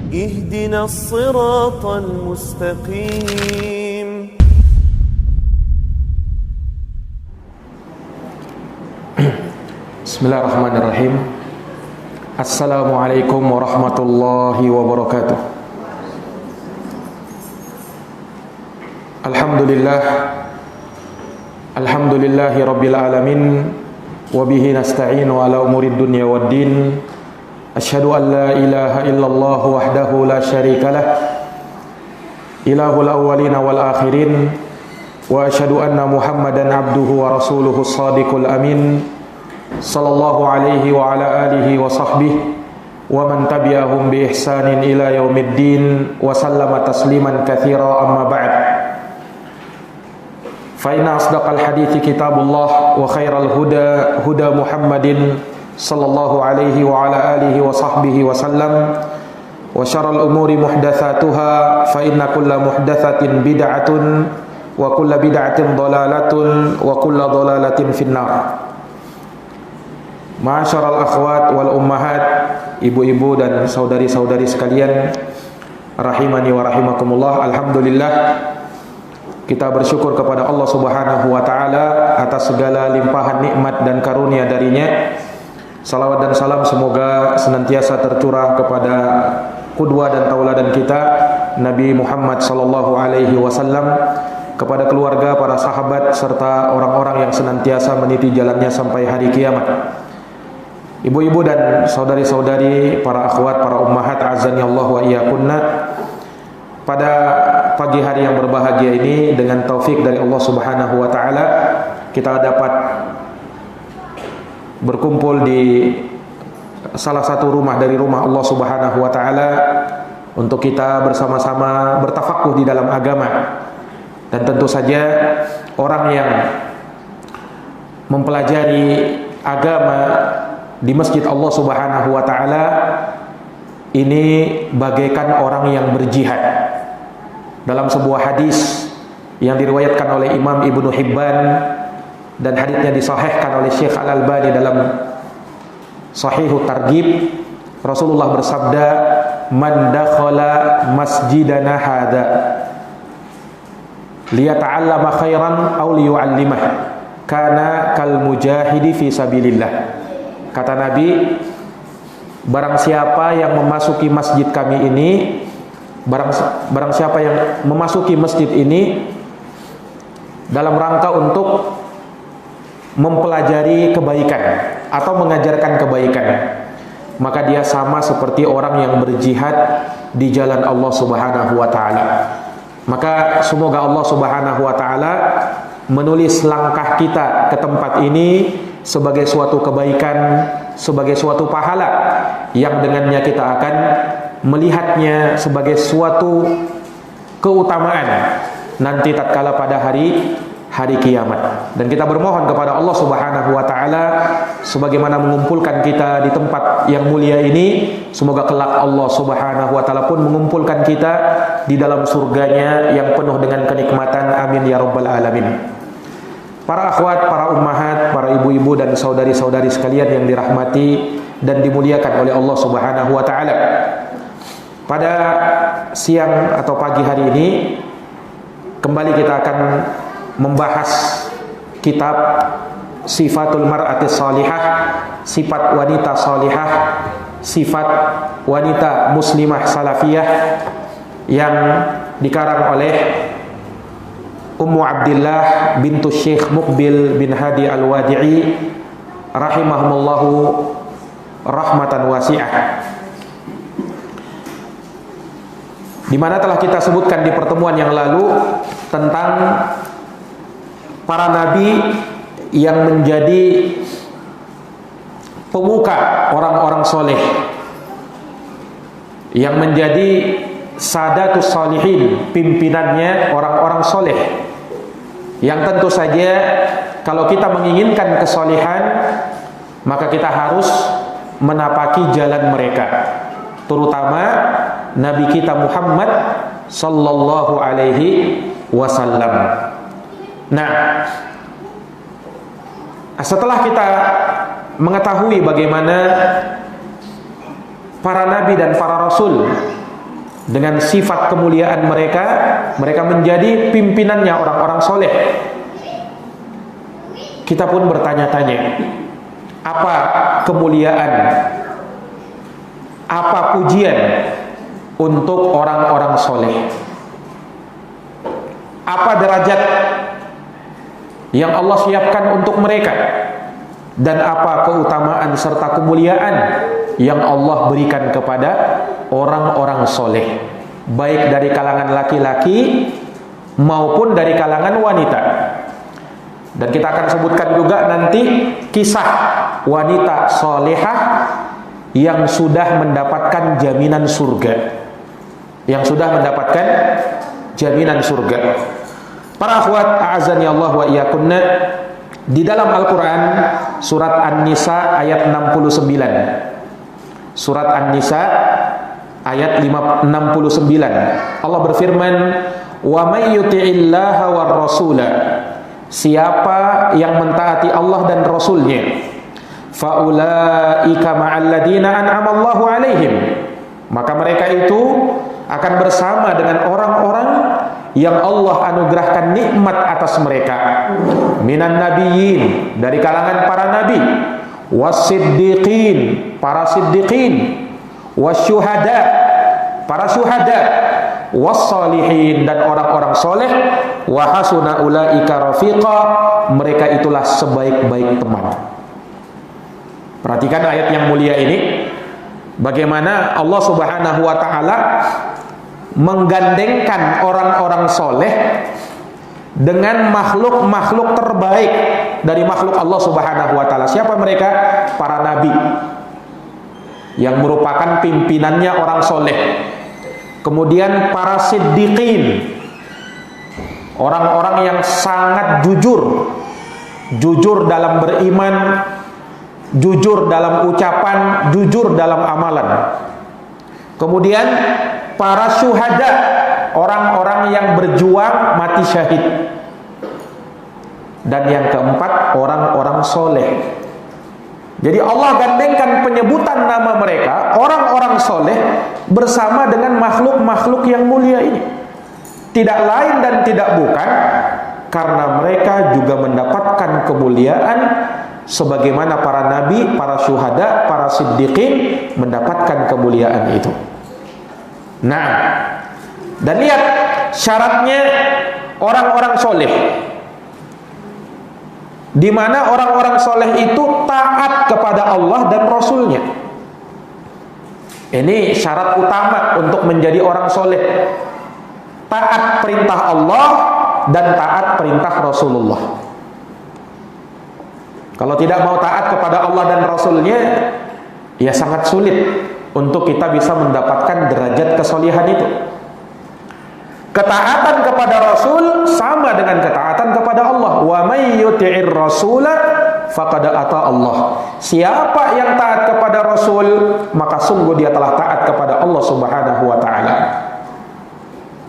اهدنا الصراط المستقيم Bismillahirrahmanirrahim. Assalamualaikum warahmatullahi wabarakatuh. Alhamdulillahi rabbil alamin. Wabihi nasta'inu ala umurid dunya waddin. Asyhadu an la ilaha illallah wahdahu la syarikalah, ilahul awwalina wal akhirin. Wa asyhadu anna Muhammadan abduhu wa rasuluhu shadiqul amin, sallallahu alaihi wa ala alihi wa sahbihi wa man tabi'ahum bi ihsanin ila yaumiddin wa sallama tasliman katsira, amma ba'd. Fa inna asdaqal hadithi kitabullah wa khairal huda huda Muhammadin sallallahu alaihi wa ala alihi wa sahbihi wa sallam, wa syarrul umuri muhdatsatuha fa inna kulla muhdatsatin bid'atun wa kulla bid'atin dhalalatun wa kulla dhalalatin finnar. Ma'asyiral akhwat wal ummahat, ibu-ibu dan saudari-saudari sekalian, rahimani wa rahimakumullah. Alhamdulillah, kita bersyukur kepada Allah Subhanahu wa taala atas segala limpahan nikmat dan karunia darinya. Salawat dan salam semoga senantiasa tercurah kepada qudwa dan tauladan kita, Nabi Muhammad sallallahu alaihi wasallam, kepada keluarga, para sahabat serta orang-orang yang senantiasa meniti jalannya sampai hari kiamat. Ibu-ibu dan saudari-saudari, para akhwat, para ummahat, azani Allah wa iyyakunna. Pada pagi hari yang berbahagia ini, dengan taufik dari Allah Subhanahu wa taala, kita dapat berkumpul di salah satu rumah dari rumah Allah Subhanahu wa taala untuk kita bersama-sama bertafakuh di dalam agama. Dan tentu saja orang yang mempelajari agama di masjid Allah Subhanahu wa taala ini bagaikan orang yang berjihad. Dalam sebuah hadis yang diriwayatkan oleh Imam Ibnu Hibban dan hadisnya disahihkan oleh Syekh Al-Albani dalam Sahihut Targhib, Rasulullah bersabda, "Man dakhala masjidana hadza liyata'allama khairan aw liyu'allimah kana kal mujahidi fi sabilillah." Kata Nabi, barang siapa yang memasuki masjid kami ini, barang siapa yang memasuki masjid ini dalam rangka untuk mempelajari kebaikan atau mengajarkan kebaikan, maka dia sama seperti orang yang berjihad di jalan Allah Subhanahu wa taala. Maka semoga Allah Subhanahu wa taala menulis langkah kita ke tempat ini sebagai suatu kebaikan, sebagai suatu pahala yang dengannya kita akan melihatnya sebagai suatu keutamaan nanti tatkala pada hari kiamat. Dan kita bermohon kepada Allah Subhanahu wa taala sebagaimana mengumpulkan kita di tempat yang mulia ini, semoga kelak Allah Subhanahu wa taala pun mengumpulkan kita di dalam surganya yang penuh dengan kenikmatan. Amin ya rabbal alamin. Para akhwat, para ummahat, para ibu-ibu dan saudari-saudari sekalian yang dirahmati dan dimuliakan oleh Allah Subhanahu wa taala. Pada siang atau pagi hari ini kembali kita akan membahas kitab Sifatul Mar'atis Salihah, sifat wanita salihah, sifat wanita muslimah salafiyah, yang dikarang oleh Ummu Abdillah bintu Syekh Muqbil bin Hadi Al-Wadi'i rahimahumullahu rahmatan wasi'ah, di mana telah kita sebutkan di pertemuan yang lalu tentang para nabi yang menjadi pemuka orang-orang soleh, yang menjadi sadatus salihin, pimpinannya orang-orang soleh, yang tentu saja kalau kita menginginkan kesolehan maka kita harus menapaki jalan mereka, terutama Nabi kita Muhammad sallallahu alaihi wasallam. Nah, setelah kita mengetahui bagaimana para nabi dan para rasul dengan sifat kemuliaan mereka, mereka menjadi pimpinannya orang-orang soleh. Kita pun bertanya-tanya, apa kemuliaan, apa pujian untuk orang-orang soleh? Apa derajat yang Allah siapkan untuk mereka? Dan apa keutamaan serta kemuliaan yang Allah berikan kepada orang-orang soleh, baik dari kalangan laki-laki maupun dari kalangan wanita. Dan kita akan sebutkan juga nanti kisah wanita solehah yang sudah mendapatkan jaminan surga, Para akhwat, a'azani Allah wa iyyakunna, di dalam Al-Quran surat An-Nisa ayat 69, surat An-Nisa ayat 69, Allah berfirman, wa may yuti'illaha war rasula, siapa yang mentaati Allah dan Rasulnya, faulaika ma'al ladina an'ama Allahu alaihim, maka mereka itu akan bersama dengan orang-orang yang Allah anugerahkan nikmat atas mereka, minan nabiyyin, dari kalangan para nabi, wasiddiqin, para siddiqin, wasyuhada, para syuhada, wassalihin, dan orang-orang soleh, wa hasuna ulaika rafiqa, mereka itulah sebaik-baik teman. Perhatikan ayat yang mulia ini, bagaimana Allah Subhanahu wa ta'ala menggandengkan orang-orang soleh dengan makhluk-makhluk terbaik dari makhluk Allah Subhanahu wa ta'ala. Siapa mereka? Para nabi, yang merupakan pimpinannya orang soleh. Kemudian para siddiqin, orang-orang yang sangat jujur dalam beriman, jujur dalam ucapan, jujur dalam amalan. Kemudian para syuhada, orang-orang yang berjuang mati syahid. Dan yang keempat, orang-orang soleh. Jadi Allah gandengkan penyebutan nama mereka, orang-orang soleh, bersama dengan makhluk-makhluk yang mulia ini. Tidak lain dan tidak bukan karena mereka juga mendapatkan kemuliaan sebagaimana para nabi, para syuhada, para siddiqin mendapatkan kemuliaan itu. Nah, dan lihat syaratnya orang-orang soleh, di mana orang-orang soleh itu taat kepada Allah dan Rasulnya. Ini syarat utama untuk menjadi orang soleh: taat perintah Allah dan taat perintah Rasulullah. Kalau tidak mau taat kepada Allah dan Rasulnya, ya sangat sulit untuk kita bisa mendapatkan derajat kesolihan itu. Ketaatan kepada Rasul sama dengan ketaatan kepada Allah. Wa may yuti'ir rasula faqad ata Allah. Siapa yang taat kepada Rasul, maka sungguh dia telah taat kepada Allah Subhanahu wa ta'ala.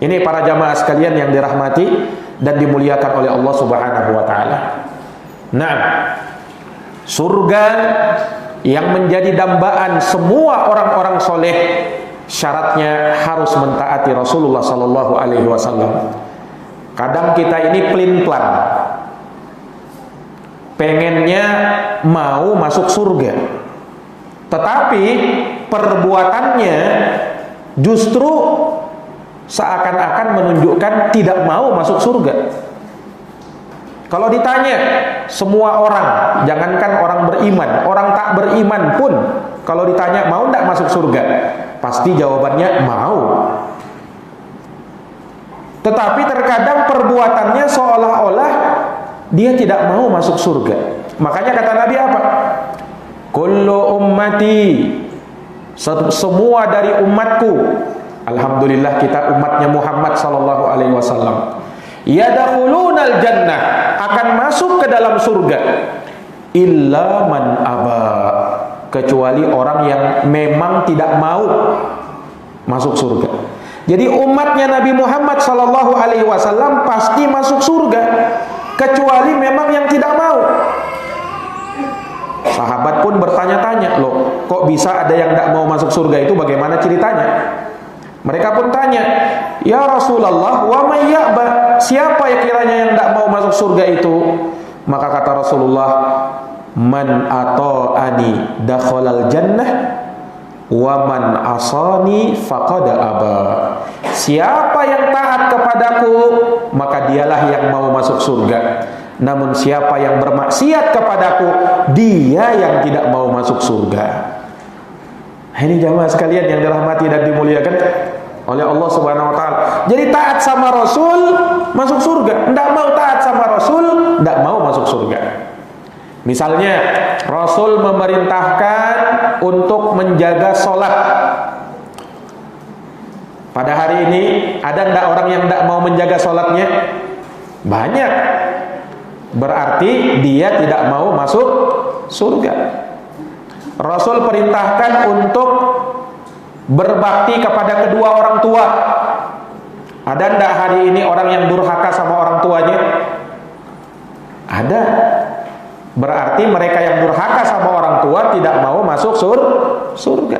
Ini para jamaah sekalian yang dirahmati dan dimuliakan oleh Allah Subhanahu wa ta'ala. Nah, surga yang menjadi dambaan semua orang-orang soleh, syaratnya harus mentaati Rasulullah Sallallahu Alaihi Wasallam. Kadang kita ini pelin-pelan, pengennya mau masuk surga, tetapi perbuatannya justru seakan-akan menunjukkan tidak mau masuk surga. Kalau ditanya semua orang, jangankan orang beriman, orang tak beriman pun, kalau ditanya mau tidak masuk surga, pasti jawabannya mau. Tetapi terkadang perbuatannya seolah-olah dia tidak mau masuk surga. Makanya kata Nabi apa? Kullu ummati, semua dari umatku. Alhamdulillah kita umatnya Muhammad sallallahu alaihi wasallam. Yadkhulunal jannah, akan masuk ke dalam surga, illa man aba, kecuali orang yang memang tidak mau masuk surga. Jadi umatnya Nabi Muhammad sallallahu alaihi wasallam pasti masuk surga, kecuali memang yang tidak mau. Sahabat pun bertanya-tanya, loh kok bisa ada yang tidak mau masuk surga, itu bagaimana ceritanya? Mereka pun tanya, "Ya Rasulullah, wa may ya'ba?" Siapa ya kiranya yang tidak mau masuk surga itu? Maka kata Rasulullah, "Man ata'ani dakhalal jannah wa man asani faqad aba." Siapa yang taat kepadaku, maka dialah yang mau masuk surga. Namun siapa yang bermaksiat kepadaku, dia yang tidak mau masuk surga. Ini jamaah sekalian yang dirahmati dan dimuliakan oleh Allah Subhanahu wa taala. Jadi taat sama Rasul masuk surga, tidak mau taat sama Rasul tidak mau masuk surga. Misalnya Rasul memerintahkan untuk menjaga sholat. Pada hari ini ada tidak orang yang tidak mau menjaga sholatnya? Banyak. Berarti dia tidak mau masuk surga. Rasul perintahkan untuk berbakti kepada kedua orang tua. Ada ndak hari ini orang yang durhaka sama orang tuanya? Ada. Berarti mereka yang durhaka sama orang tua tidak mau masuk surga.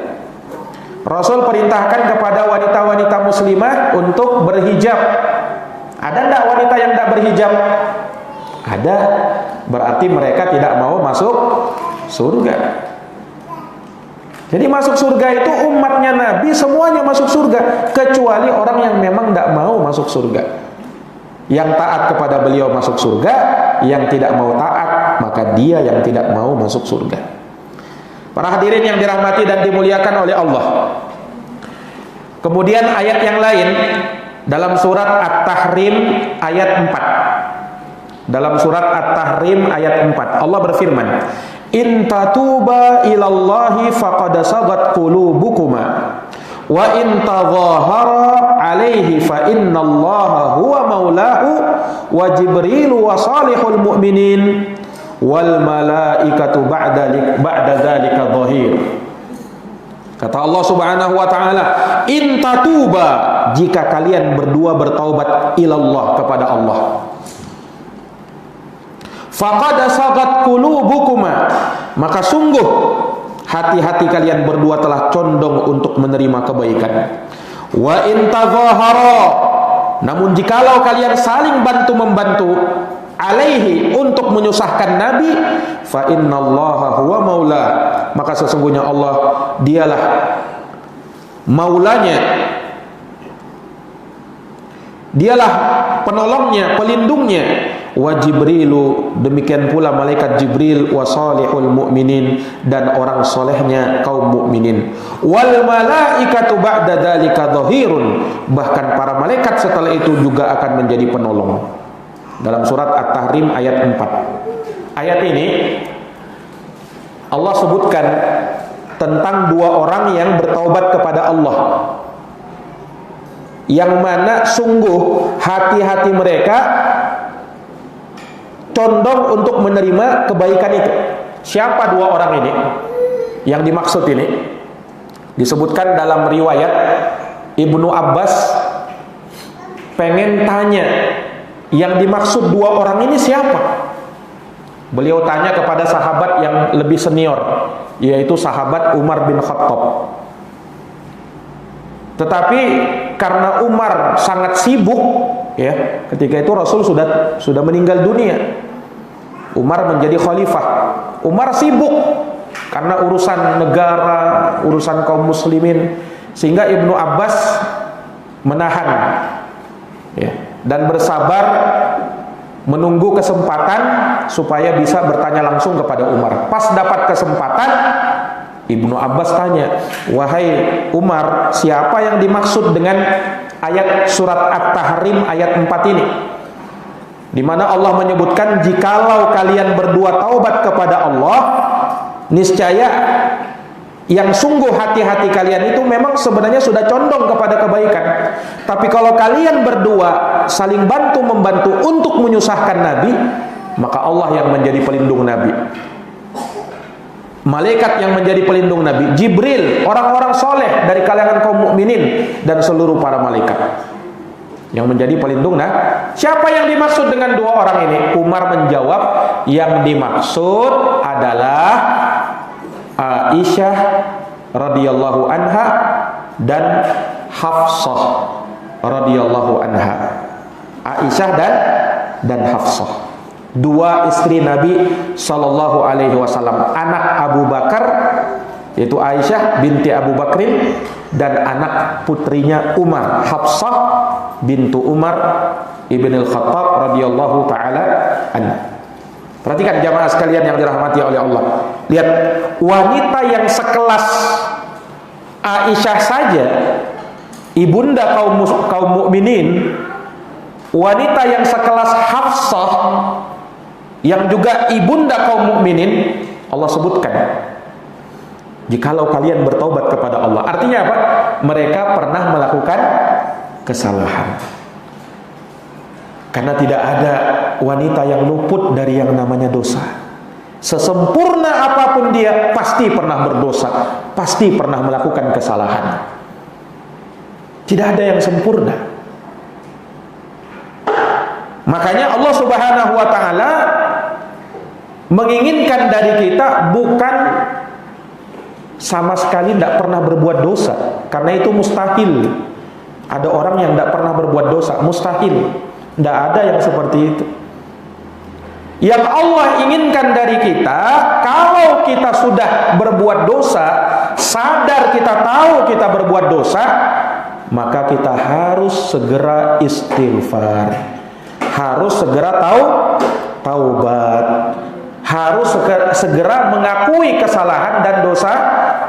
Rasul perintahkan kepada wanita-wanita muslimah untuk berhijab. Ada ndak wanita yang tidak berhijab? Ada. Berarti mereka tidak mau masuk surga. Jadi masuk surga itu umatnya Nabi semuanya masuk surga, kecuali orang yang memang tidak mau masuk surga. Yang taat kepada beliau masuk surga, yang tidak mau taat maka dia yang tidak mau masuk surga. Para hadirin yang dirahmati dan dimuliakan oleh Allah. Kemudian ayat yang lain dalam surat At-Tahrim ayat 4. Dalam surat At-Tahrim ayat 4 Allah berfirman, "In tatuba ilallahi faqad sagat qulubukuma wa in tadhahara alaihi fa innallaha huwa maulahu wa jibrilu wa salihul mu'minin wal malaikatu ba'da dzalika dhahir." Kata Allah Subhanahu wa taala, "In tatuba," jika kalian berdua bertaubat ilallah kepada Allah, faqad sagat qulubukuma, maka sungguh hati-hati kalian berdua telah condong untuk menerima kebaikan. Wa in tadhahara, namun jikalau kalian saling bantu-membantu alaihi untuk menyusahkan Nabi, fa innallaha huwa maula, maka sesungguhnya Allah dialah maulanya, dialah penolongnya, pelindungnya. Wa Jibrilu, demikian pula malaikat Jibril, wa salihul mu'minin, dan orang solehnya kaum mukminin. Wal malaikatu ba'da dzalika dhahirun, bahkan para malaikat setelah itu juga akan menjadi penolong. Dalam surat At-Tahrim ayat 4. Ayat ini Allah sebutkan tentang dua orang yang bertaubat kepada Allah, yang mana sungguh hati-hati mereka condong untuk menerima kebaikan itu. Siapa dua orang ini yang dimaksud ini? Disebutkan dalam riwayat Ibnu Abbas pengen tanya, yang dimaksud dua orang ini siapa? Beliau tanya kepada sahabat yang lebih senior, yaitu sahabat Umar bin Khattab. Tetapi karena Umar sangat sibuk, ya, ketika itu Rasul sudah meninggal dunia. Umar menjadi khalifah. Umar sibuk karena urusan negara, urusan kaum muslimin, sehingga Ibnu Abbas menahan, ya, dan bersabar menunggu kesempatan supaya bisa bertanya langsung kepada Umar. Pas dapat kesempatan, Ibnu Abbas tanya, "Wahai Umar, siapa yang dimaksud dengan ayat surat At-Tahrim ayat 4 ini? Di mana Allah menyebutkan jikalau kalian berdua taubat kepada Allah, niscaya yang sungguh hati-hati kalian itu memang sebenarnya sudah condong kepada kebaikan. Tapi kalau kalian berdua saling bantu-membantu untuk menyusahkan Nabi, maka Allah yang menjadi pelindung Nabi. Malaikat yang menjadi pelindung Nabi, Jibril, orang-orang soleh dari kalangan kaum mukminin, dan seluruh para malaikat yang menjadi pelindung. Nah, siapa yang dimaksud dengan dua orang ini? Umar menjawab, yang dimaksud adalah Aisyah radhiyallahu anha dan Hafsah radhiyallahu anha. Aisyah dan Hafsah, dua istri Nabi sallallahu alaihi wasallam, anak Abu Bakar yaitu Aisyah binti Abu Bakrin, dan anak putrinya Umar, Hafsah bintu Umar ibn al-Khattab radhiyallahu taala anha. Perhatikan jamaah sekalian yang dirahmati oleh Allah. Lihat, wanita yang sekelas Aisyah saja, ibunda kaum mukminin, wanita yang sekelas Hafsah yang juga ibunda kaum mukminin, Allah sebutkan, jikalau kalian bertaubat kepada Allah. Artinya apa? Mereka pernah melakukan kesalahan. Karena tidak ada wanita yang luput dari yang namanya dosa. Sesempurna apapun dia, pasti pernah berdosa, pasti pernah melakukan kesalahan. Tidak ada yang sempurna. Makanya Allah Subhanahu wa taala menginginkan dari kita bukan sama sekali tidak pernah berbuat dosa, karena itu mustahil. Ada orang yang tidak pernah berbuat dosa, mustahil. Tidak ada yang seperti itu. Yang Allah inginkan dari kita, kalau kita sudah berbuat dosa, sadar kita tahu kita berbuat dosa, maka kita harus segera istighfar, harus segera taubat, harus segera mengakui kesalahan dan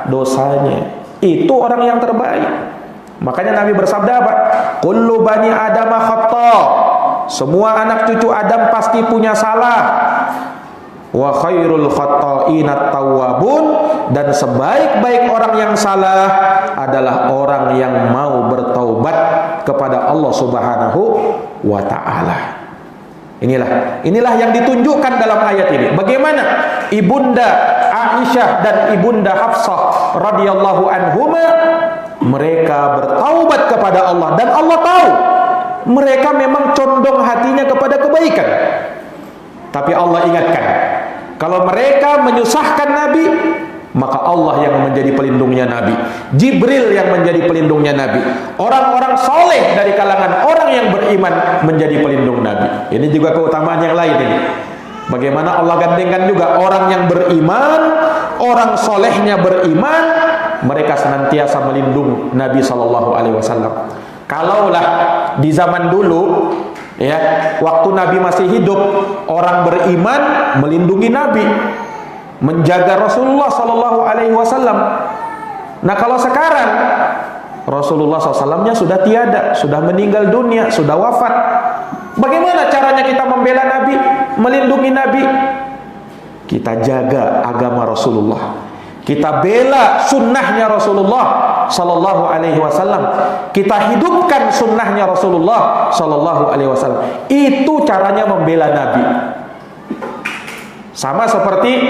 dosanya. Itu orang yang terbaik. Makanya Nabi bersabda apa? Kullu bani Adam khata. Semua anak cucu Adam pasti punya salah. Wa khairul khata'ina tawwabun, dan sebaik-baik orang yang salah adalah orang yang mau bertaubat kepada Allah Subhanahu wa taala. Inilah yang ditunjukkan dalam ayat ini. Bagaimana ibunda Aisyah dan ibunda Hafsah radhiyallahu anhuma mereka bertaubat kepada Allah, dan Allah tahu mereka memang condong hatinya kepada kebaikan. Tapi Allah ingatkan, kalau mereka menyusahkan Nabi, maka Allah yang menjadi pelindungnya Nabi, Jibril yang menjadi pelindungnya Nabi, orang-orang soleh dari kalangan orang yang beriman menjadi pelindung Nabi. Ini juga keutamaan yang lain ini. Bagaimana Allah gandengkan juga orang yang beriman, orang solehnya beriman, mereka senantiasa melindungi Nabi Shallallahu Alaihi Wasallam. Kalaulah di zaman dulu, ya, waktu Nabi masih hidup, orang beriman melindungi Nabi, menjaga Rasulullah Shallallahu Alaihi Wasallam. Nah, kalau sekarang Rasulullah SAW-nya sudah tiada, sudah meninggal dunia, sudah wafat. Bagaimana caranya kita membela Nabi, melindungi Nabi? Kita jaga agama Rasulullah. Kita bela sunnahnya Rasulullah Sallallahu Alaihi Wasallam. Kita hidupkan sunnahnya Rasulullah Sallallahu Alaihi Wasallam. Itu caranya membela Nabi. Sama seperti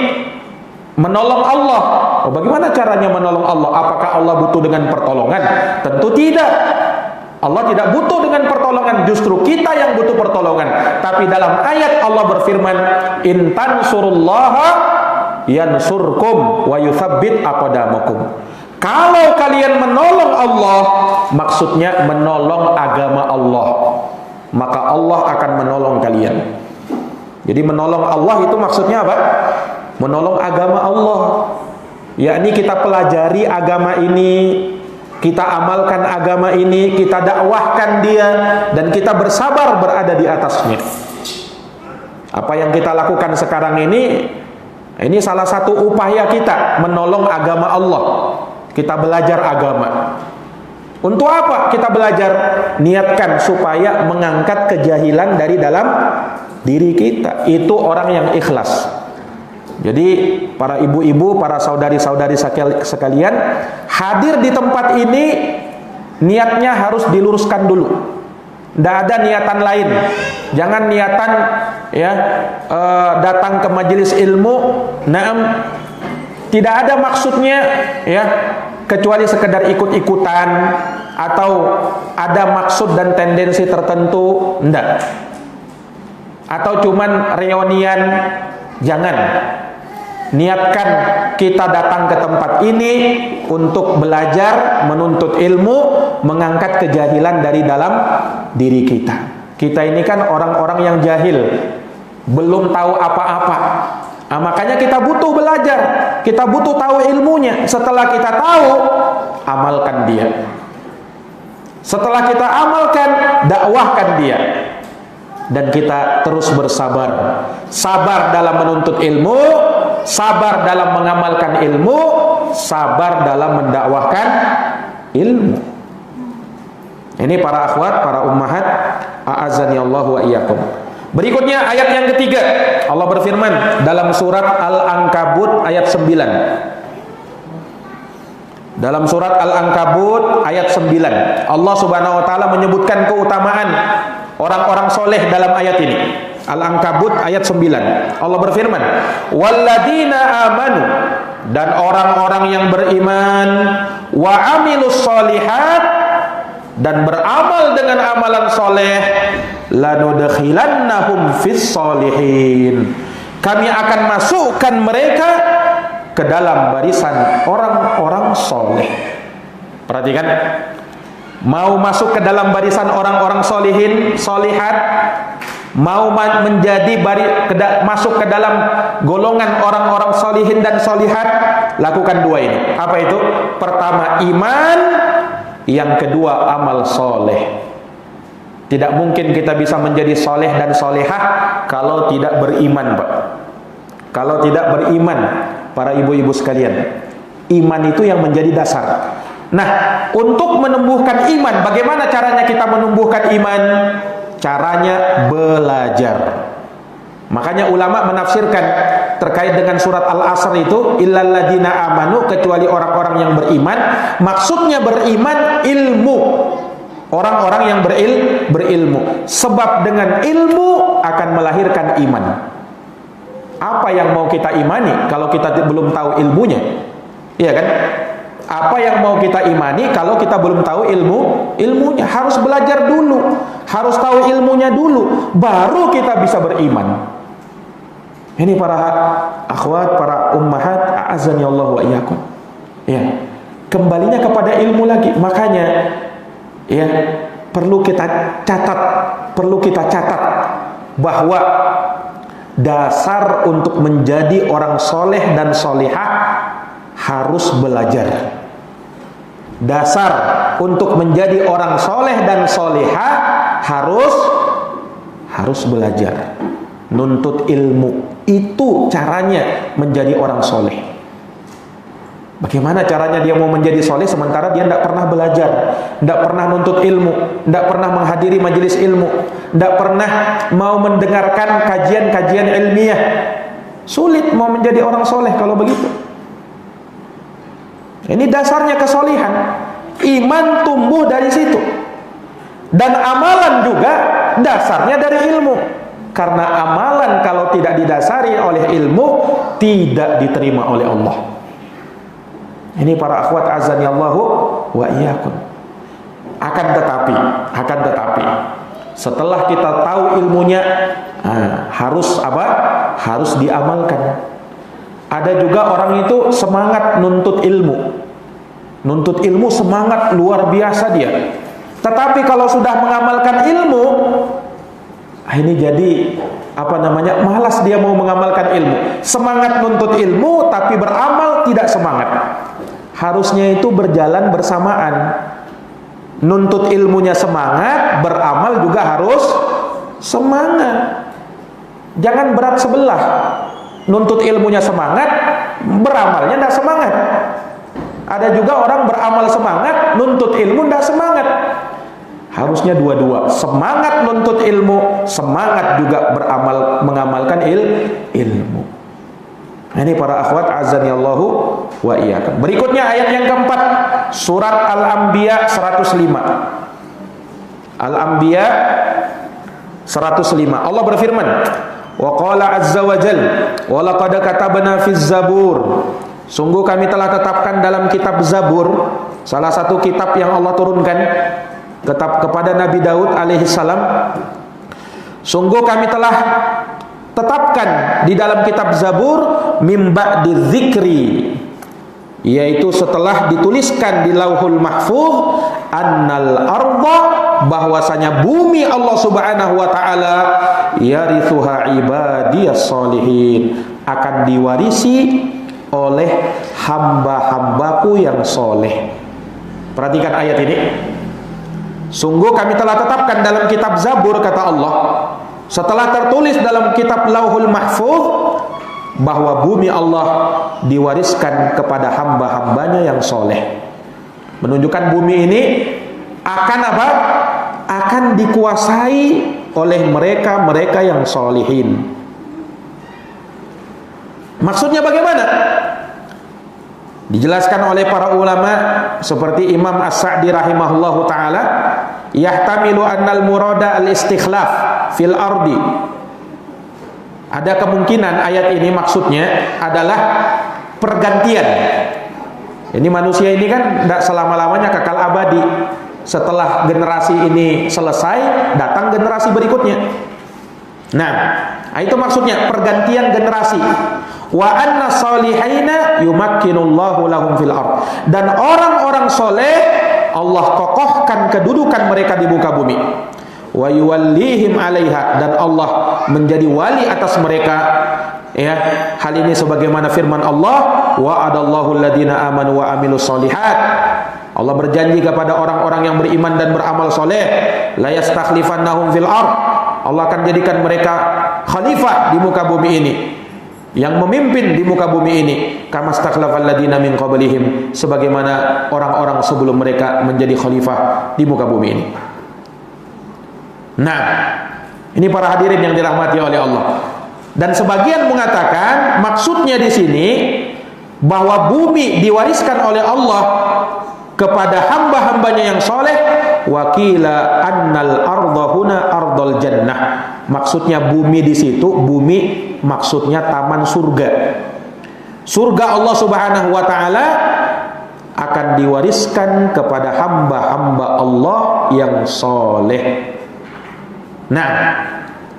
menolong Allah. Oh, bagaimana caranya menolong Allah? Apakah Allah butuh dengan pertolongan? Tentu tidak. Allah tidak butuh dengan pertolongan, justru kita yang butuh pertolongan. Tapi dalam ayat Allah berfirman, "In tansurullaha yansurkum wa yutsabbit aqdamakum." Kalau kalian menolong Allah, maksudnya menolong agama Allah, maka Allah akan menolong kalian. Jadi menolong Allah itu maksudnya apa? Menolong agama Allah. Yakni kita pelajari agama ini, kita amalkan agama ini, kita dakwahkan dia, dan kita bersabar berada di atasnya. Apa yang kita lakukan sekarang ini salah satu upaya kita menolong agama Allah. Kita belajar agama. Untuk apa kita belajar? Niatkan supaya mengangkat kejahilan dari dalam diri kita. Itu orang yang ikhlas. Jadi para ibu-ibu, para saudari-saudari sekalian, hadir di tempat ini niatnya harus diluruskan dulu. Tidak ada niatan lain. Jangan niatan datang ke majelis ilmu, tidak ada maksudnya ya, kecuali sekedar ikut-ikutan atau ada maksud dan tendensi tertentu, enggak. Atau cuman reunian, jangan. Niatkan kita datang ke tempat ini untuk belajar, menuntut ilmu, mengangkat kejahilan dari dalam diri kita. Kita ini kan orang-orang yang jahil, belum tahu apa-apa. Makanya kita butuh belajar, kita butuh tahu ilmunya. Setelah kita tahu, amalkan dia. Setelah kita amalkan, dakwahkan dia. Dan kita terus bersabar. Sabar dalam menuntut ilmu, sabar dalam mengamalkan ilmu, sabar dalam mendakwahkan ilmu. Ini para akhwat, para ummahat, a'azani Allah wa iyyakum. Berikutnya ayat yang ketiga, Allah berfirman dalam surat Al-Ankabut ayat 9. Dalam surat Al-Ankabut ayat 9, Allah Subhanahu wa taala menyebutkan keutamaan orang-orang soleh dalam ayat ini. Al-Ankabut ayat 9. Allah berfirman, "Walladzina amanu," dan orang-orang yang beriman, "wa amilus sholihat," dan beramal dengan amalan soleh, "lanudkhilannahum fis sholihin," kami akan masukkan mereka ke dalam barisan orang-orang soleh. Perhatikan, mau masuk ke dalam barisan orang-orang solihin, solihat, mau menjadi masuk ke dalam golongan orang-orang solihin dan solihat, lakukan dua ini. Apa itu? Pertama, iman. Yang kedua, amal soleh. Tidak mungkin kita bisa menjadi soleh dan solehah kalau tidak beriman, Pak. Kalau tidak beriman, para ibu-ibu sekalian, iman itu yang menjadi dasar. Nah, untuk menumbuhkan iman, bagaimana caranya kita menumbuhkan iman? Caranya belajar. Makanya ulama menafsirkan terkait dengan surat Al-Asr itu, illal ladzina amanu, kecuali orang-orang yang beriman. Maksudnya beriman ilmu. Orang-orang yang berilmu. Sebab dengan ilmu akan melahirkan iman. Apa yang mau kita imani kalau kita belum tahu ilmunya? Iya kan? Apa yang mau kita imani kalau kita belum tahu ilmunya? Harus belajar dulu, harus tahu ilmunya dulu, baru kita bisa beriman. Ini para akhwat, para ummahat, a'azani Allah wa iyyakum. Ya, kembalinya kepada ilmu lagi. Makanya ya, perlu kita catat bahwa dasar untuk menjadi orang soleh dan solehah harus belajar. Dasar untuk menjadi orang soleh dan solehah harus belajar, nuntut ilmu. Itu caranya menjadi orang soleh. Bagaimana caranya dia mau menjadi soleh sementara dia tidak pernah belajar, tidak pernah nuntut ilmu, tidak pernah menghadiri majelis ilmu, tidak pernah mau mendengarkan kajian-kajian ilmiah? Sulit mau menjadi orang soleh kalau begitu. Ini dasarnya kesolihan. Iman tumbuh dari situ. Dan amalan juga dasarnya dari ilmu. Karena amalan kalau tidak didasari oleh ilmu, tidak diterima oleh Allah. Ini para akhwat azani Allahu wa iyyakum. Akan tetapi setelah kita tahu ilmunya, harus apa? Harus diamalkan. Ada juga orang itu semangat nuntut ilmu. Nuntut ilmu semangat luar biasa dia. Tetapi kalau sudah mengamalkan ilmu, ini jadi malas dia mau mengamalkan ilmu. Semangat nuntut ilmu tapi beramal tidak semangat. Harusnya itu berjalan bersamaan. Nuntut ilmunya semangat, beramal juga harus semangat. Jangan berat sebelah. Nuntut ilmunya semangat, beramalnya tidak semangat. Ada juga orang beramal semangat, nuntut ilmu tidak semangat. Harusnya dua-dua, semangat nuntut ilmu, semangat juga beramal, mengamalkan ilmu. Ini para akhwat azani Allahu wa iyyakum. Berikutnya ayat yang keempat, surat Al-Anbiya 105. Al-Anbiya 105. Allah berfirman, wa qala azza wa jal, wa laqad katabna fiz zabur. Sungguh kami telah tetapkan dalam kitab Zabur, salah satu kitab yang Allah turunkan kepada Nabi Daud alaihissalam. Sungguh kami telah tetapkan di dalam kitab Zabur mim ba'di dzikri, yaitu setelah dituliskan di Lauhul Mahfuz annal arda, bahwasanya bumi Allah Subhanahu wa taala yarithuha ibadiyas sholihin, akan diwarisi oleh hamba-hambaku yang soleh. Perhatikan ayat ini. Sungguh kami telah tetapkan dalam kitab Zabur, kata Allah, setelah tertulis dalam kitab Lauhul Mahfuz, bahwa bumi Allah diwariskan kepada hamba-hambanya yang soleh. Menunjukkan bumi ini akan apa? Akan dikuasai oleh mereka-mereka yang solihin. Maksudnya bagaimana? Dijelaskan oleh para ulama seperti Imam As-Sa'di rahimahullahu taala, yahtamilu annal murada al-istikhlaf fil ardi. Ada kemungkinan ayat ini maksudnya adalah pergantian. Ini manusia ini kan tidak selama-lamanya kekal abadi. Setelah generasi ini selesai, datang generasi berikutnya. Nah, itu maksudnya pergantian generasi. Wa anna salihina yumakkinullahu lahum fil ard. Dan orang-orang soleh Allah kokohkan kedudukan mereka di muka bumi. Wa yuwallihim 'alaiha, dan Allah menjadi wali atas mereka. Ya, hal ini sebagaimana firman Allah, wa adallahu alladhina amanu wa amilus solihat. Allah berjanji kepada orang-orang yang beriman dan beramal soleh, la yastakhlifannahum fil ard. Allah akan jadikan mereka khalifah di muka bumi ini, yang memimpin di muka bumi ini, kama stakhlafal ladina min qablihim, sebagaimana orang-orang sebelum mereka menjadi khalifah di muka bumi ini. Nah, ini para hadirin yang dirahmati oleh Allah. Dan sebagian mengatakan maksudnya di sini bahwa bumi diwariskan oleh Allah kepada hamba-hambanya yang soleh. Wakila annal arda huna ardul jannah. Maksudnya bumi di situ, bumi maksudnya taman surga. Surga Allah Subhanahu wa taala akan diwariskan kepada hamba-hamba Allah yang soleh. Nah,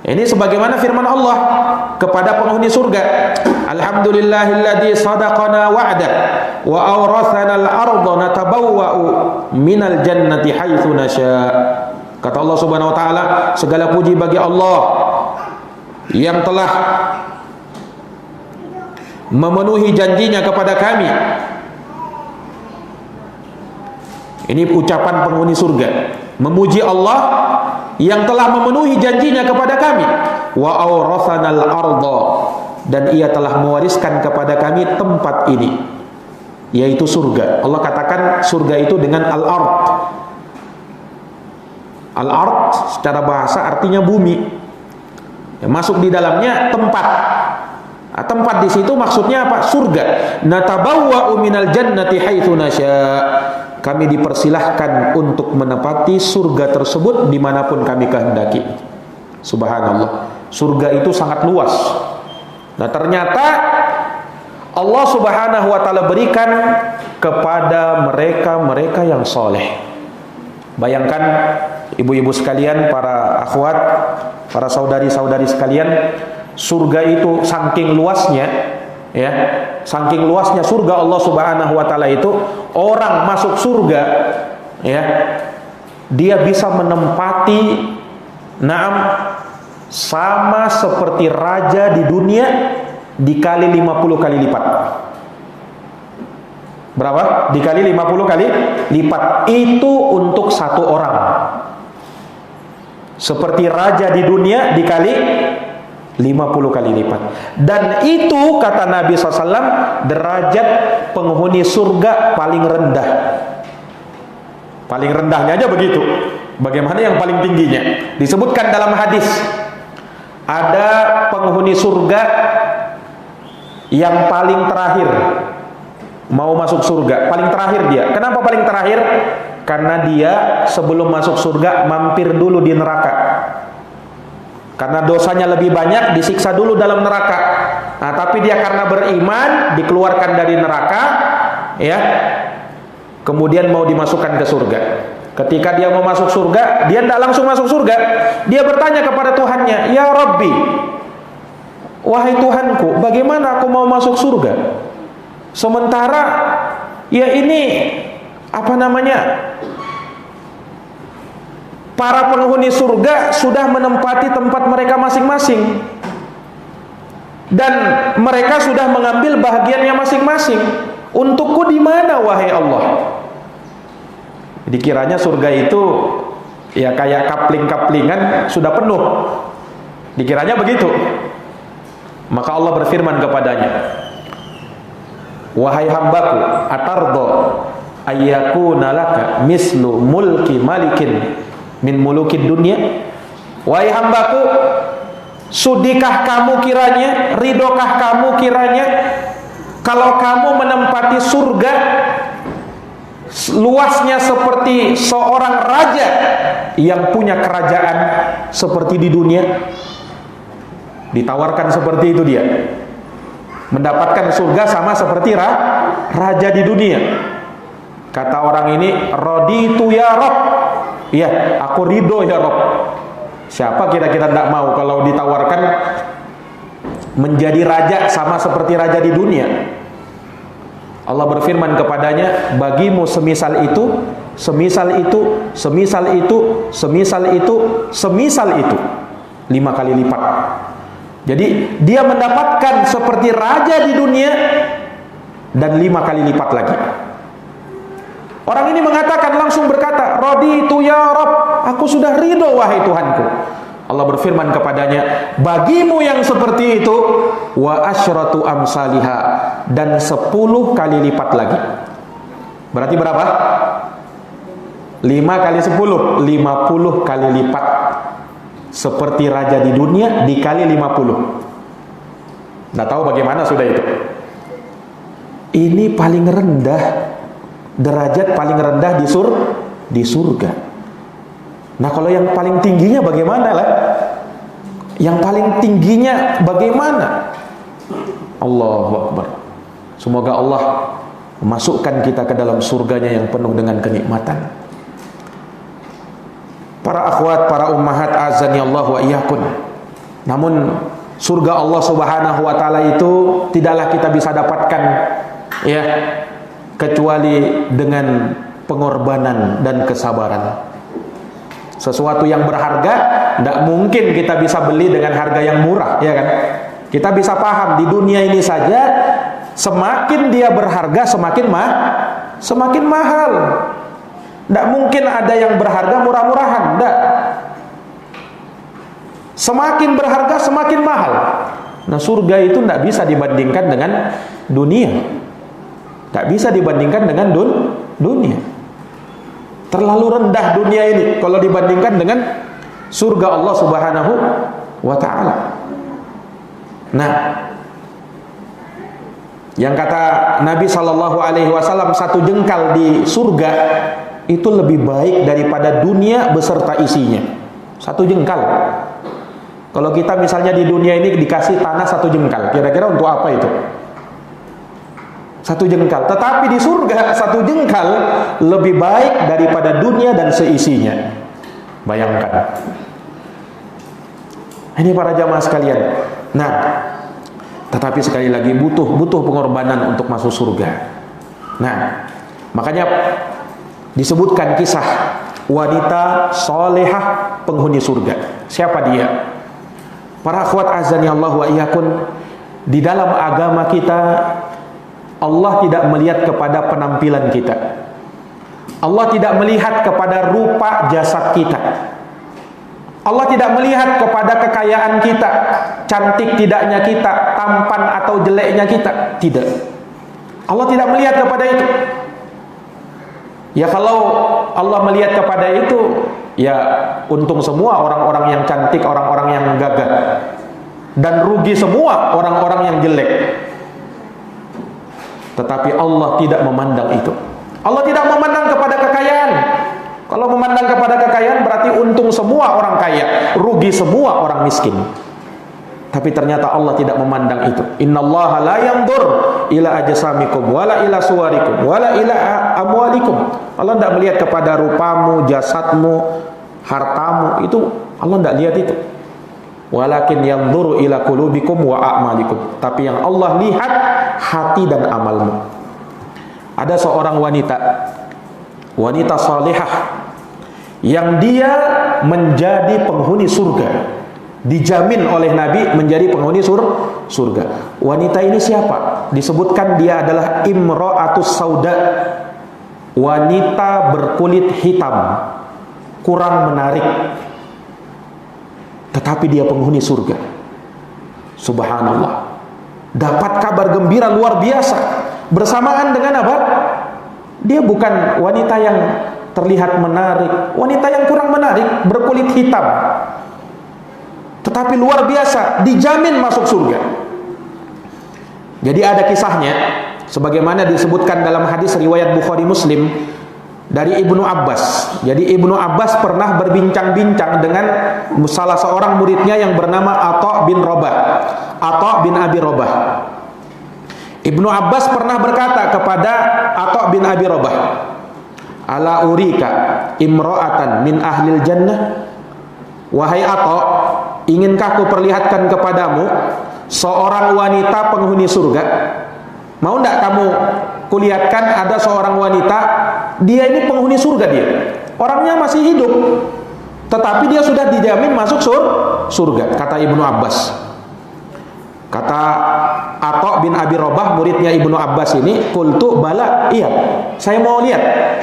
ini sebagaimana firman Allah kepada penghuni surga, alhamdulillahilladzi sadaqana wa'da wa awrathana al-ardha natabawwa'u minal jannati haitsu nasya. Kata Allah Subhanahu wa taala, segala puji bagi Allah yang telah memenuhi janjinya kepada kami. Ini ucapan penghuni surga, memuji Allah yang telah memenuhi janjinya kepada kami. Wa awrathanal arda, dan ia telah mewariskan kepada kami tempat ini, yaitu surga. Allah katakan surga itu dengan al-ard. Al-ard secara bahasa artinya bumi. Masuk di dalamnya tempat. Nah, tempat di situ maksudnya apa? Surga. Natabawwa'u minal jannati haitsu nasya. Kami dipersilahkan untuk menepati surga tersebut dimanapun kami kehendaki. Subhanallah, surga itu sangat luas. Nah, ternyata Allah Subhanahu wa taala berikan kepada mereka-mereka yang soleh. Bayangkan ibu-ibu sekalian, para akhwat, para saudari-saudari sekalian, surga itu saking luasnya, ya, saking luasnya surga Allah Subhanahu wa taala itu, orang masuk surga, ya, dia bisa menempati sama seperti raja di dunia dikali 50 kali lipat. Berapa? Dikali 50 kali lipat. Itu untuk satu orang. Seperti raja di dunia dikali 50 kali lipat. Dan itu kata Nabi SAW, derajat penghuni surga paling rendah. Paling rendahnya aja begitu. Bagaimana yang paling tingginya? Disebutkan dalam hadis, ada penghuni surga yang paling terakhir mau masuk surga. Paling terakhir dia. Kenapa paling terakhir? Karena dia sebelum masuk surga mampir dulu di neraka. Karena dosanya lebih banyak, disiksa dulu dalam neraka. Nah, tapi dia karena beriman dikeluarkan dari neraka, ya. Kemudian mau dimasukkan ke surga. Ketika dia mau masuk surga, dia tidak langsung masuk surga. Dia bertanya kepada Tuhannya, "Ya Rabbi, wahai Tuhanku, bagaimana aku mau masuk surga? Sementara ya ini para penghuni surga sudah menempati tempat mereka masing-masing, dan mereka sudah mengambil bahagiannya masing-masing. Untukku di mana wahai Allah? Dikiranya surga itu ya kayak kapling-kaplingan sudah penuh, dikiranya begitu. Maka Allah berfirman kepadanya, wahai hambaku, atardo ayyakuna laka mislu mulki malikin min mulukid dunya. Wahai hambaku, sudikah kamu kiranya, ridokah kamu kiranya kalau kamu menempati surga luasnya seperti seorang raja yang punya kerajaan seperti di dunia? Ditawarkan seperti itu dia, mendapatkan surga sama seperti raja di dunia. Kata orang ini, raditu ya Rabb, iya aku ridho ya Rabb. Siapa kira-kira tidak mau kalau ditawarkan menjadi raja sama seperti raja di dunia? Allah berfirman kepadanya, bagimu semisal itu, semisal itu, semisal itu, semisal itu, semisal itu, 5 kali lipat. Jadi dia mendapatkan seperti raja di dunia dan 5 kali lipat lagi. Orang ini mengatakan, langsung berkata, raditu ya Rabb, aku sudah ridho wahai Tuhanku. Allah berfirman kepadanya, bagimu yang seperti itu, wa asyratu amsaliha, dan 10 kali lipat lagi. Berarti berapa? 5 kali 10, 50 kali lipat. Seperti raja di dunia dikali 50. Nggak tahu bagaimana sudah itu. Ini paling rendah, derajat paling rendah di surga. Nah kalau yang paling tingginya bagaimana lah? Yang paling tingginya bagaimana? Allahu Akbar. Semoga Allah memasukkan kita ke dalam surganya yang penuh dengan kenikmatan. Para akhwat, para ummahat, azani Allah wa iyyakum. Namun surga Allah Subhanahu wa taala itu tidaklah kita bisa dapatkan ya kecuali dengan pengorbanan dan kesabaran. Sesuatu yang berharga tidak mungkin kita bisa beli dengan harga yang murah, ya kan? Kita bisa paham di dunia ini saja, semakin dia berharga semakin mahal. Tidak mungkin ada yang berharga murah-murahan, tidak. Semakin berharga semakin mahal. Nah surga itu tidak bisa dibandingkan dengan dunia, tidak bisa dibandingkan dengan dunia. Terlalu rendah dunia ini kalau dibandingkan dengan surga Allah Subhanahu wa ta'ala. Nah, yang kata Nabi SAW, 1 jengkal di surga itu lebih baik daripada dunia beserta isinya. 1 jengkal. Kalau kita misalnya di dunia ini dikasih tanah 1 jengkal, kira-kira untuk apa itu? 1 jengkal. Tetapi di surga 1 jengkal lebih baik daripada dunia dan seisinya. Bayangkan. Ini para jamaah sekalian. Nah, tetapi sekali lagi butuh pengorbanan untuk masuk surga. Nah, makanya disebutkan kisah wanita solehah penghuni surga. Siapa dia? Para akhwat azani Allah wa iyyakum, di dalam agama kita Allah tidak melihat kepada penampilan kita. Allah tidak melihat kepada rupa jasad kita. Allah tidak melihat kepada kekayaan kita, cantik tidaknya kita, tampan atau jeleknya kita. Tidak. Allah tidak melihat kepada itu. Ya kalau Allah melihat kepada itu, ya untung semua orang-orang yang cantik, orang-orang yang gagah, dan rugi semua orang-orang yang jelek. Tetapi Allah tidak memandang itu. Allah tidak memandang kepada kekayaan. Kalau memandang kepada kekayaan berarti untung semua orang kaya, rugi semua orang miskin. Tapi ternyata Allah tidak memandang itu. Innallaha la yanzur ila ajsamikum wala ila suwarikum wala ila amwalikum. Allah tidak melihat kepada rupamu, jasadmu, hartamu. Itu Allah tidak lihat itu. Walakin yanzuru ila qulubikum wa a'malikum. Tapi yang Allah lihat hati dan amalmu. Ada seorang wanita salihah yang dia menjadi penghuni surga. Dijamin oleh Nabi menjadi penghuni surga. Wanita ini siapa? Disebutkan dia adalah imra'atus sauda, wanita berkulit hitam, kurang menarik, tetapi dia penghuni surga. Subhanallah. Dapat kabar gembira luar biasa. Bersamaan dengan apa? Dia bukan wanita yang terlihat menarik, wanita yang kurang menarik, berkulit hitam, tetapi luar biasa, dijamin masuk surga. Jadi ada kisahnya, sebagaimana disebutkan dalam hadis riwayat Bukhari Muslim dari Ibnu Abbas. Jadi Ibnu Abbas pernah berbincang-bincang dengan salah seorang muridnya yang bernama Atha bin Rabah, Atha bin Abi Rabah. Ibnu Abbas pernah berkata kepada Atha bin Abi Rabah, "Ala urika imra'atan min ahlil jannah?" Wahai Atha, inginkah ku perlihatkan kepadamu seorang wanita penghuni surga? Mau tidak kamu kulihatkan ada seorang wanita, dia ini penghuni surga dia. Orangnya masih hidup, tetapi dia sudah dijamin masuk surga, kata Ibnu Abbas. Kata Atha bin Abi Rabah, muridnya Ibnu Abbas ini, qultu bala, iya, saya mau lihat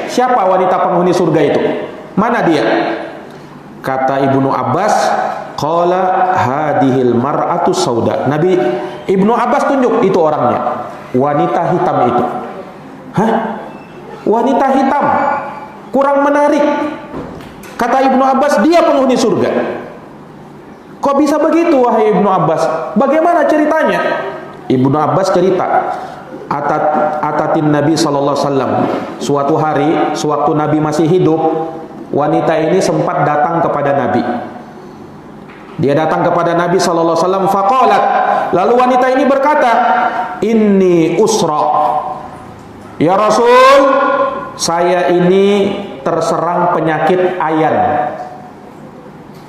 siapa wanita penghuni surga itu. Mana dia? Kata Ibnu Abbas, qala hadhil mar'atu sauda. Nabi Ibnu Abbas tunjuk itu orangnya, wanita hitam itu. Hah? Wanita hitam, kurang menarik. Kata Ibnu Abbas, dia penghuni surga. Kok bisa begitu wahai Ibnu Abbas? Bagaimana ceritanya? Ibnu Abbas cerita, atatin Nabi sallallahu alaihi wasallam. Suatu hari, sewaktu Nabi masih hidup, wanita ini sempat datang kepada Nabi. Dia datang kepada Nabi sallallahu alaihi wasallam, faqalat, lalu wanita ini berkata, "Inni usra." Ya Rasul, saya ini terserang penyakit ayan.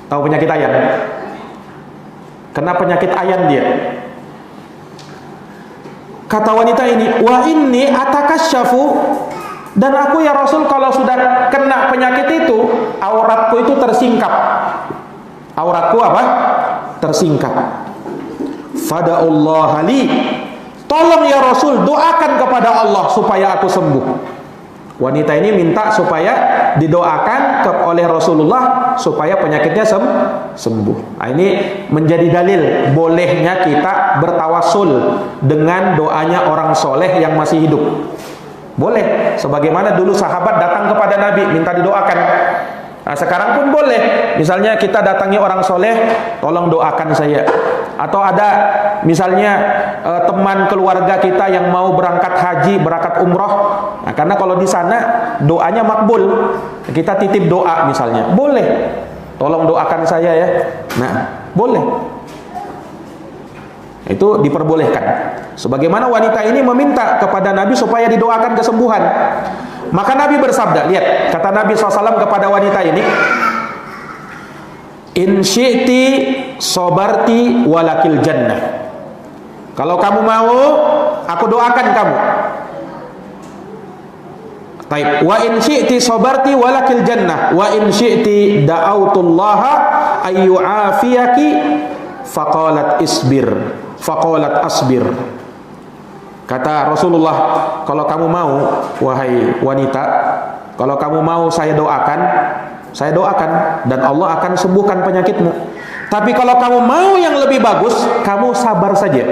Tahu penyakit ayan? Kena penyakit ayan dia. Kata wanita ini, "Wa inni atakasyafu." Dan aku ya Rasul, kalau sudah kena penyakit itu, auratku itu tersingkap. Auratku apa? Tersingkap. Fada'ullaha li. Tolong ya Rasul, doakan kepada Allah supaya aku sembuh. Wanita ini minta supaya didoakan oleh Rasulullah supaya penyakitnya sembuh. Nah, ini menjadi dalil bolehnya kita bertawassul dengan doanya orang soleh yang masih hidup. Boleh, sebagaimana dulu sahabat datang kepada Nabi minta didoakan. Nah, sekarang pun boleh. Misalnya kita datangi orang soleh, tolong doakan saya. Atau ada misalnya teman keluarga kita yang mau berangkat haji, berangkat umroh. Nah, karena kalau di sana doanya makbul, kita titip doa misalnya. Boleh. Tolong doakan saya ya. Nah, boleh. Itu diperbolehkan. Sebagaimana wanita ini meminta kepada Nabi supaya didoakan kesembuhan. Maka Nabi bersabda, lihat, kata Nabi SAW kepada wanita ini, "In syi'ti sobarti walakil jannah." Kalau kamu mau, aku doakan kamu. Taib. Wa in syi'ti sobarti walakil jannah, wa in syi'ti da'autullaha ayyu'afiyaki faqalat isbir. Faqalat asbir. Kata Rasulullah, kalau kamu mau, wahai wanita, kalau kamu mau saya doakan dan Allah akan sembuhkan penyakitmu. Tapi kalau kamu mau yang lebih bagus, kamu sabar saja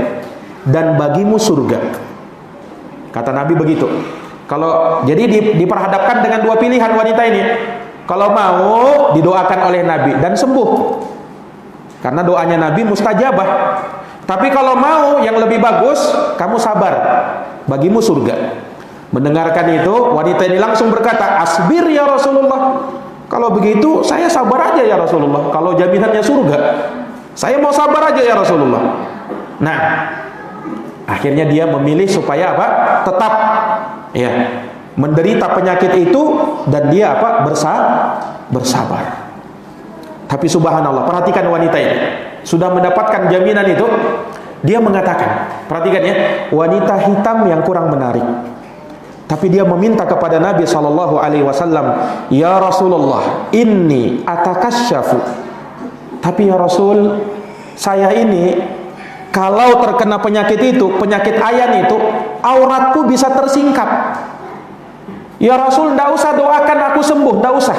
dan bagimu surga. Kata Nabi begitu. Kalau jadi diperhadapkan dengan dua pilihan wanita ini. Kalau mau didoakan oleh Nabi dan sembuh. Karena doanya Nabi mustajabah. Tapi kalau mau yang lebih bagus, kamu sabar, bagimu surga. Mendengarkan itu, wanita ini langsung berkata, "Asbir ya Rasulullah." Kalau begitu, saya sabar aja ya Rasulullah. Kalau jaminannya surga, saya mau sabar aja ya Rasulullah. Nah, akhirnya dia memilih supaya apa? Tetap ya menderita penyakit itu dan dia apa? Bersabar. Tapi subhanallah, perhatikan wanita ini. Sudah mendapatkan jaminan itu, dia mengatakan, perhatikan ya, wanita hitam yang kurang menarik, Tapi dia meminta kepada Nabi SAW, "Ya Rasulullah, inni atakasyafu." Tapi ya Rasul, saya ini kalau terkena penyakit itu, penyakit ayan itu, auratku bisa tersingkap. Ya Rasul, tidak usah doakan aku sembuh, tidak usah.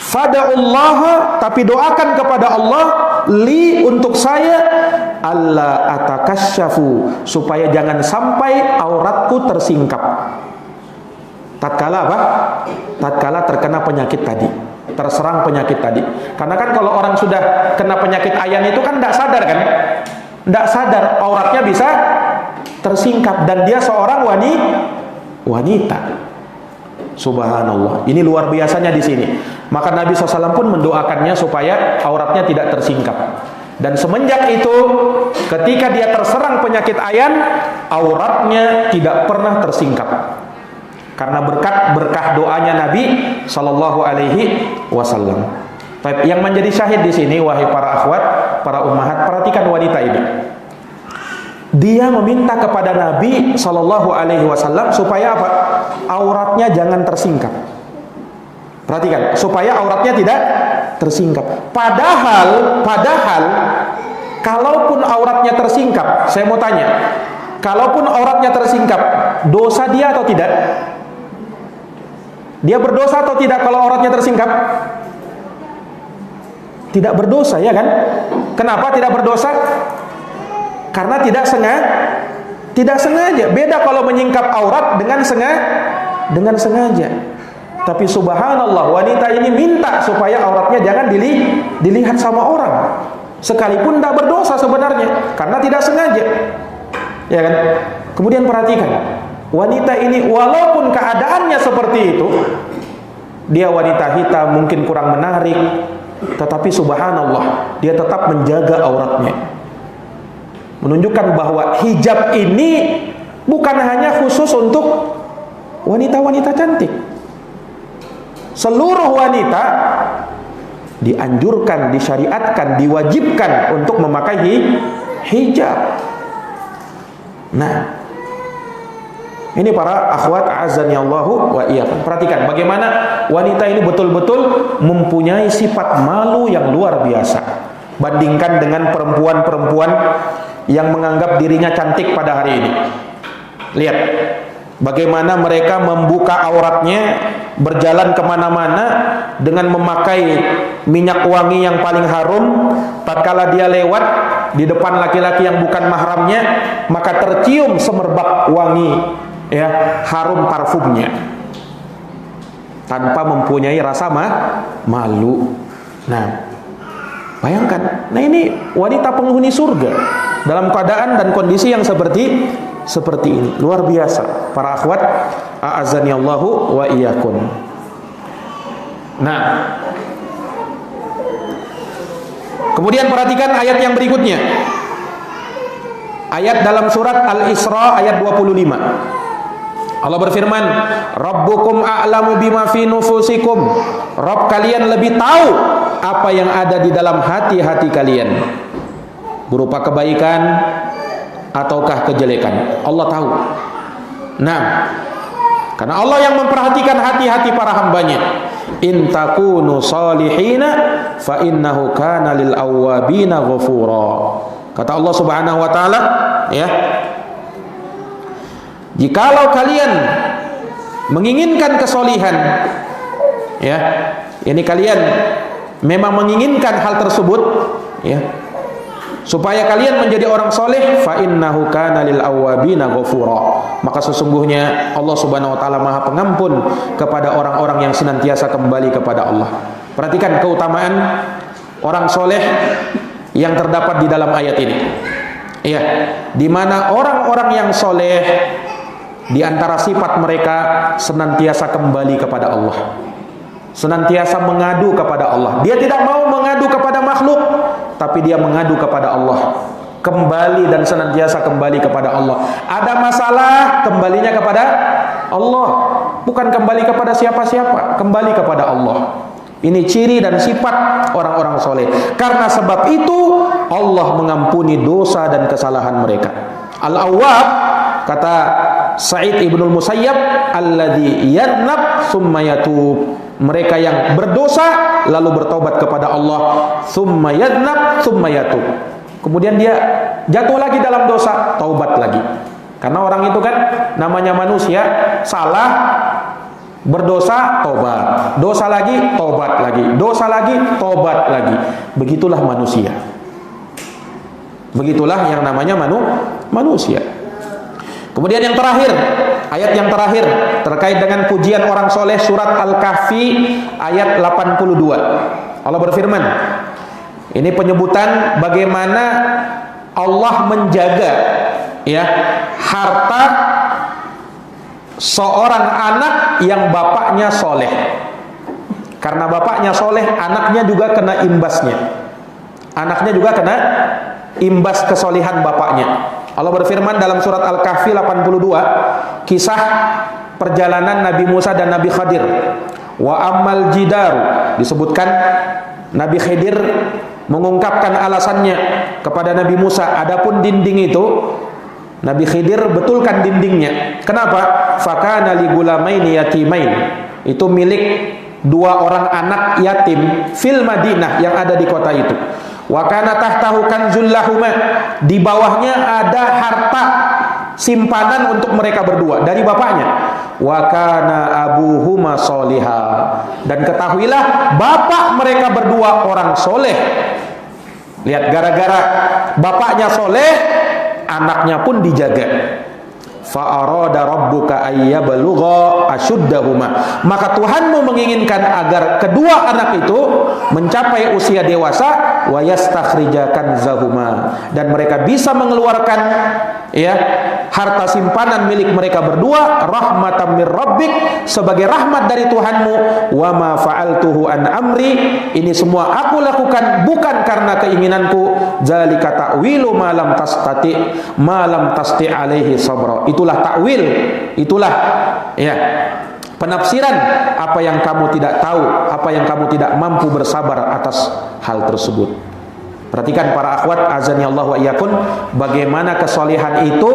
Fada'ullaha, tapi doakan kepada Allah, li, untuk saya, alla atakasyafu, supaya jangan sampai auratku tersingkap. Tatkala apa? Tatkala terkena penyakit tadi, terserang penyakit tadi. Karena kan kalau orang sudah kena penyakit ayan itu kan tidak sadar kan? Tidak sadar auratnya bisa tersingkap, dan dia seorang wanita. Subhanallah. Ini luar biasanya di sini. Maka Nabi SAW pun mendoakannya supaya auratnya tidak tersingkap. Dan semenjak itu, ketika dia terserang penyakit ayan, auratnya tidak pernah tersingkap. Karena berkah doanya Nabi SAW. Yang menjadi syahid di sini, wahai para akhwat, para ummahat, perhatikan wanita ini. Dia meminta kepada Nabi SAW supaya apa? Auratnya jangan tersingkap. Perhatikan, supaya auratnya tidak tersingkap. Padahal, kalaupun auratnya tersingkap, saya mau tanya, kalaupun auratnya tersingkap, dosa dia atau tidak? Dia berdosa atau tidak kalau auratnya tersingkap? Tidak berdosa, ya kan? Kenapa tidak berdosa? Karena tidak sengaja. Beda kalau menyingkap aurat dengan sengaja. Tapi subhanallah, wanita ini minta supaya auratnya jangan dilihat sama orang, sekalipun tidak berdosa sebenarnya, karena tidak sengaja, ya kan? Kemudian perhatikan, wanita ini walaupun keadaannya seperti itu, dia wanita hitam, mungkin kurang menarik, tetapi subhanallah, dia tetap menjaga auratnya. Menunjukkan bahwa hijab ini bukan hanya khusus untuk wanita-wanita cantik. Seluruh wanita dianjurkan, disyariatkan, diwajibkan untuk memakai hijab. Nah, ini para akhwat azani Allahu wa iyyakum. Perhatikan bagaimana wanita ini betul-betul mempunyai sifat malu yang luar biasa. Bandingkan dengan perempuan-perempuan yang menganggap dirinya cantik pada hari ini. Lihat bagaimana mereka membuka auratnya, berjalan kemana-mana dengan memakai minyak wangi yang paling harum. Tatkala dia lewat di depan laki-laki yang bukan mahramnya, maka tercium semerbak wangi, ya, harum parfumnya, tanpa mempunyai rasa malu. Nah, bayangkan, nah ini wanita penghuni surga dalam keadaan dan kondisi yang seperti ini. Luar biasa para akhwat a'azzani Allahu wa iyyakum. Nah, kemudian perhatikan ayat yang berikutnya. Ayat dalam surat Al-Isra ayat 25. Allah berfirman, Rabbukum a'lamu bima fi nufusikum. Rabb kalian lebih tahu apa yang ada di dalam hati-hati kalian, berupa kebaikan ataukah kejelekan. Allah tahu. Nah, karena Allah yang memperhatikan hati-hati para hambanya. In takunu salihina fa innahu kana lil awwabina ghafura. Kata Allah Subhanahu wa taala, ya, jikalau kalian menginginkan kesolihan, ya, ini kalian memang menginginkan hal tersebut, ya, supaya kalian menjadi orang soleh, fa innahu kana lil awwabina ghafura, maka sesungguhnya Allah Subhanahu wa taala Maha Pengampun kepada orang-orang yang senantiasa kembali kepada Allah. Perhatikan keutamaan orang soleh yang terdapat di dalam ayat ini. Ya, di mana orang-orang yang soleh, di antara sifat mereka senantiasa kembali kepada Allah, senantiasa mengadu kepada Allah. Dia tidak mau mengadu kepada makhluk, tapi dia mengadu kepada Allah, kembali dan senantiasa kembali kepada Allah. Ada masalah, kembalinya kepada Allah, bukan kembali kepada siapa-siapa, kembali kepada Allah. Ini ciri dan sifat orang-orang soleh. Karena sebab itu Allah mengampuni dosa dan kesalahan mereka. Al-Awwab, kata Sa'id ibnul Musayyab, alladzi yadnab tsumma yatub. Mereka yang berdosa lalu bertobat kepada Allah, tsumma yadnab tsumma yatub. Kemudian dia jatuh lagi dalam dosa, taubat lagi. Karena orang itu kan namanya manusia, salah, berdosa, tobat, dosa lagi, tobat lagi, dosa lagi, tobat lagi. Begitulah manusia. Begitulah yang namanya manusia. Kemudian yang terakhir, ayat yang terakhir terkait dengan pujian orang soleh, surat Al-Kahfi ayat 82. Allah berfirman, ini penyebutan bagaimana Allah menjaga ya harta seorang anak yang bapaknya soleh. Karena bapaknya soleh, anaknya juga kena imbasnya. Anaknya juga kena imbas kesolihan bapaknya. Allah berfirman dalam surat Al-Kahfi 82, kisah perjalanan Nabi Musa dan Nabi Khadir. Wa ammal jidaru, disebutkan Nabi Khidir mengungkapkan alasannya kepada Nabi Musa. Adapun dinding itu, Nabi Khidir betulkan dindingnya. Kenapa? Fakana li gulamaini yatimain. Itu milik dua orang anak yatim fil Madinah yang ada di kota itu. Wa kana tahtahu kanzul lahuma, di bawahnya ada harta simpanan untuk mereka berdua dari bapaknya. Wa kana abuhuma sholiha, dan ketahuilah bapak mereka berdua orang soleh. Lihat, gara-gara bapaknya soleh, anaknya pun dijaga. Fa arada rabbuka ayyablugha ashuddahuma, maka Tuhanmu menginginkan agar kedua anak itu mencapai usia dewasa, wa yastakhrija kanzahuma, dan mereka bisa mengeluarkan ya harta simpanan milik mereka berdua, rahmatan mir rabbik, sebagai rahmat dari Tuhanmu. Wa ma fa'altuhu an amri, ini semua aku lakukan bukan karena keinginanku. Zalika ta'wilu ma lam tasti alaihi sabra, itulah takwil, itulah ya penafsiran apa yang kamu tidak tahu, apa yang kamu tidak mampu bersabar atas hal tersebut. Perhatikan para akhwat, azani Allah wa iyyakum, bagaimana kesolehan itu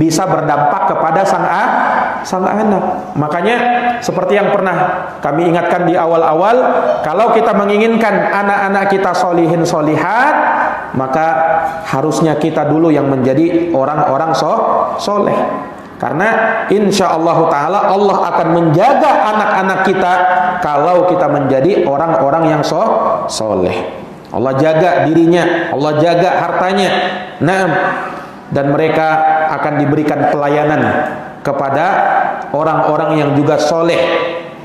bisa berdampak kepada sang anak. Makanya seperti yang pernah kami ingatkan di awal-awal, kalau kita menginginkan anak-anak kita solihin solihat, maka harusnya kita dulu yang menjadi orang-orang soleh. Karena insya Allah Ta'ala Allah akan menjaga anak-anak kita kalau kita menjadi orang-orang yang soleh. Allah jaga dirinya, Allah jaga hartanya. Nah, dan mereka akan diberikan pelayanan kepada orang-orang yang juga soleh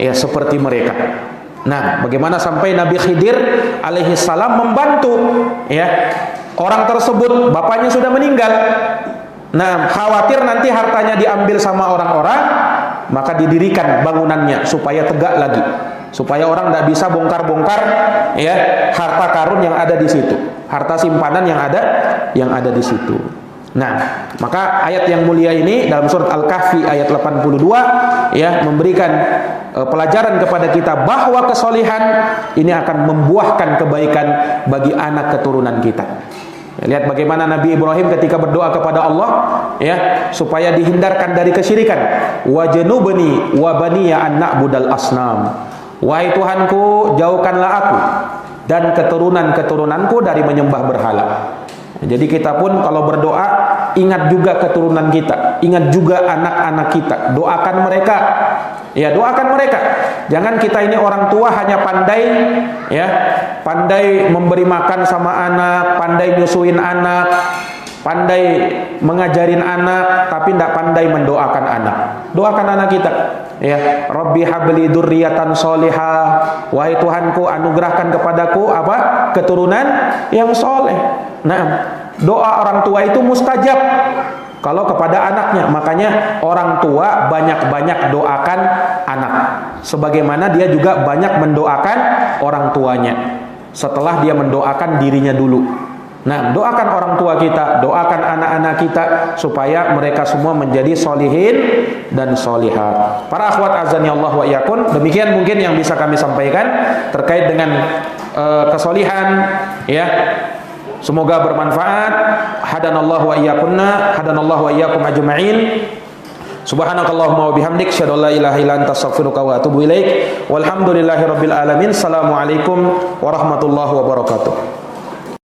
ya seperti mereka. Nah, bagaimana sampai Nabi Khidir alaihi salam membantu ya orang tersebut, bapaknya sudah meninggal. Nah, khawatir nanti hartanya diambil sama orang-orang, maka didirikan bangunannya supaya tegak lagi, supaya orang tidak bisa bongkar-bongkar ya harta karun yang ada di situ, harta simpanan yang ada di situ. Nah, maka ayat yang mulia ini dalam surat Al-Kahfi ayat 82 ya memberikan pelajaran kepada kita bahwa kesolihan ini akan membuahkan kebaikan bagi anak keturunan kita. Ya, lihat bagaimana Nabi Ibrahim ketika berdoa kepada Allah ya supaya dihindarkan dari kesyirikan. Wajnubni wa baniya an na'budal asnam. Wahai Tuhanku, jauhkanlah aku dan keturunan-keturunanku dari menyembah berhala. Jadi kita pun kalau berdoa, ingat juga keturunan kita, ingat juga anak-anak kita, doakan mereka. Ya, doakan mereka. Jangan kita ini orang tua hanya pandai ya, pandai memberi makan sama anak, pandai nyusuin anak, pandai mengajarin anak, tapi tidak pandai mendoakan anak. Doakan anak kita. Ya, Rabbi habli dzurriatan sholihah. Wahai Tuhanku, anugerahkan kepadaku apa? Keturunan yang soleh. Nah, doa orang tua itu mustajab kalau kepada anaknya. Makanya orang tua banyak-banyak doakan anak, sebagaimana dia juga banyak mendoakan orang tuanya setelah dia mendoakan dirinya dulu. Nah, doakan orang tua kita, doakan anak-anak kita supaya mereka semua menjadi solihin dan solihat. Para akhwat azani Allah wa iyyakum, demikian mungkin yang bisa kami sampaikan terkait dengan kesolihan ya. Semoga bermanfaat. Hadanallahu wa iyyakunna, hadanallahu wa iyyakum ajma'in. Subhanakallahumma wa bihamdik, asyhadu an la ilaha illa anta, astaghfiruka wa atubu ilaik. Walhamdulillahirabbil alamin. Assalamualaikum warahmatullahi wabarakatuh.